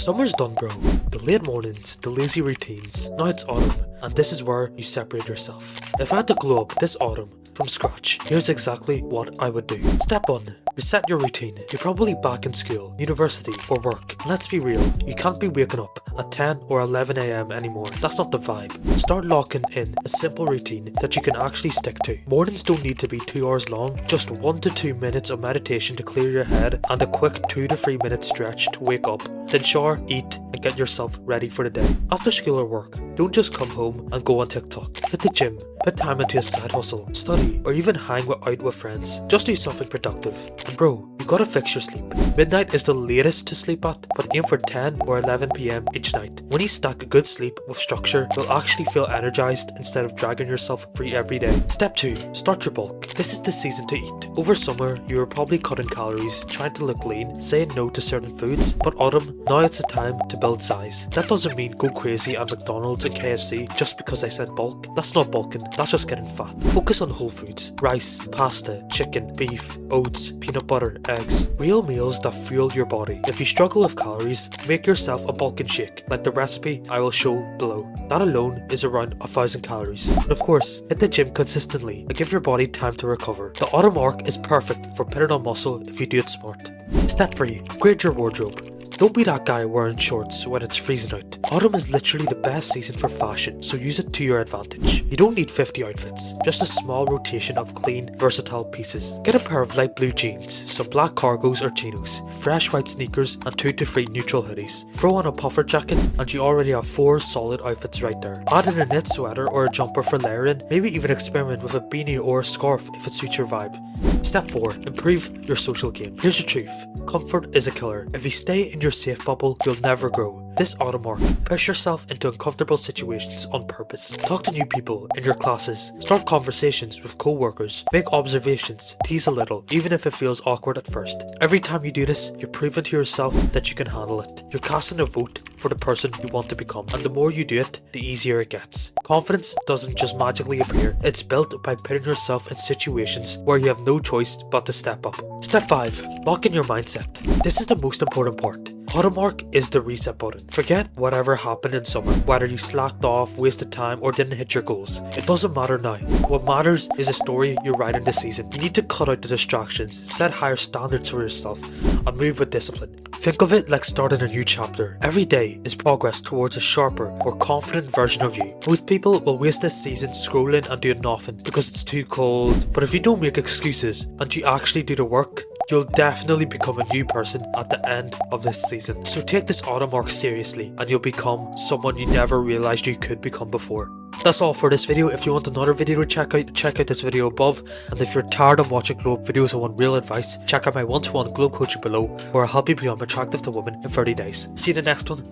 Summer's done, bro. The late mornings, the lazy routines. Now it's autumn, and this is where you separate yourself. If I had to glow up this autumn from scratch, here's exactly what I would do. Step 1. Reset your routine. You're probably back in school, university, or work. And let's be real, you can't be waking up at 10 or 11 AM anymore. That's not the vibe. Start locking in a simple routine that you can actually stick to. Mornings don't need to be 2 hours long, just 1 to 2 minutes of meditation to clear your head and a quick 2 to 3 minute stretch to wake up. Then shower, eat, and get yourself ready for the day. After school or work, don't just come home and go on TikTok. Hit the gym, put time into a side hustle, study, or even hang out with friends. Just do something productive. And bro, you gotta fix your sleep. Midnight is the latest to sleep at, but aim for 10 or 11 PM each night. When you stack a good sleep with structure, you'll actually feel energized instead of dragging yourself free every day. Step 2. Start your bulk. This is the season to eat. Over summer, you were probably cutting calories, trying to look lean, saying no to certain foods, but autumn, now it's the time to build size. That doesn't mean go crazy at McDonald's and KFC just because I said bulk. That's not bulking, that's just getting fat. Focus on whole foods. Rice, pasta, chicken, beef, oats, peanut butter, eggs. Real meals that fuel your body. If you struggle with calories, make yourself a bulking shake, like the recipe I will show below. That alone is around 1,000 calories. And of course, hit the gym consistently and give your body time to recover. The autumn arc is perfect for putting on muscle if you do it smart. Step 3. Upgrade your wardrobe. Don't be that guy wearing shorts when it's freezing out. Autumn is literally the best season for fashion, so use it to your advantage. You don't need 50 outfits, just a small rotation of clean, versatile pieces. Get a pair of light blue jeans, some black cargos or chinos, fresh white sneakers, and 2 to 3 neutral hoodies. Throw on a puffer jacket and you already have 4 solid outfits right there. Add in a knit sweater or a jumper for layering, maybe even experiment with a beanie or a scarf if it suits your vibe. Step 4. Improve your social game. Here's the truth. Comfort is a killer. If you stay in your safe bubble, you'll never grow. This autumn arc, push yourself into uncomfortable situations on purpose. Talk to new people in your classes. Start conversations with co-workers. Make observations. Tease a little, even if it feels awkward at first. Every time you do this, you're proving to yourself that you can handle it. You're casting a vote for the person you want to become, and the more you do it, the easier it gets. Confidence doesn't just magically appear. It's built by putting yourself in situations where you have no choice but to step up. Step 5. Lock in your mindset. This is the most important part. Autumn arc is the reset button. Forget whatever happened in summer, whether you slacked off, wasted time, or didn't hit your goals. It doesn't matter now. What matters is the story you're writing this season. You need to cut out the distractions, set higher standards for yourself, and move with discipline. Think of it like starting a new chapter. Every day is progress towards a sharper, more confident version of you. Most people will waste this season scrolling and doing nothing because it's too cold. But if you don't make excuses and you actually do the work, you'll definitely become a new person at the end of this season. So take this autumn arc seriously and you'll become someone you never realized you could become before. That's all for this video. If you want another video to check out this video above. And if you're tired of watching glow up videos and want real advice, check out my one-to-one glow coaching below, where I'll help you become attractive to women in 30 days. See you in the next one.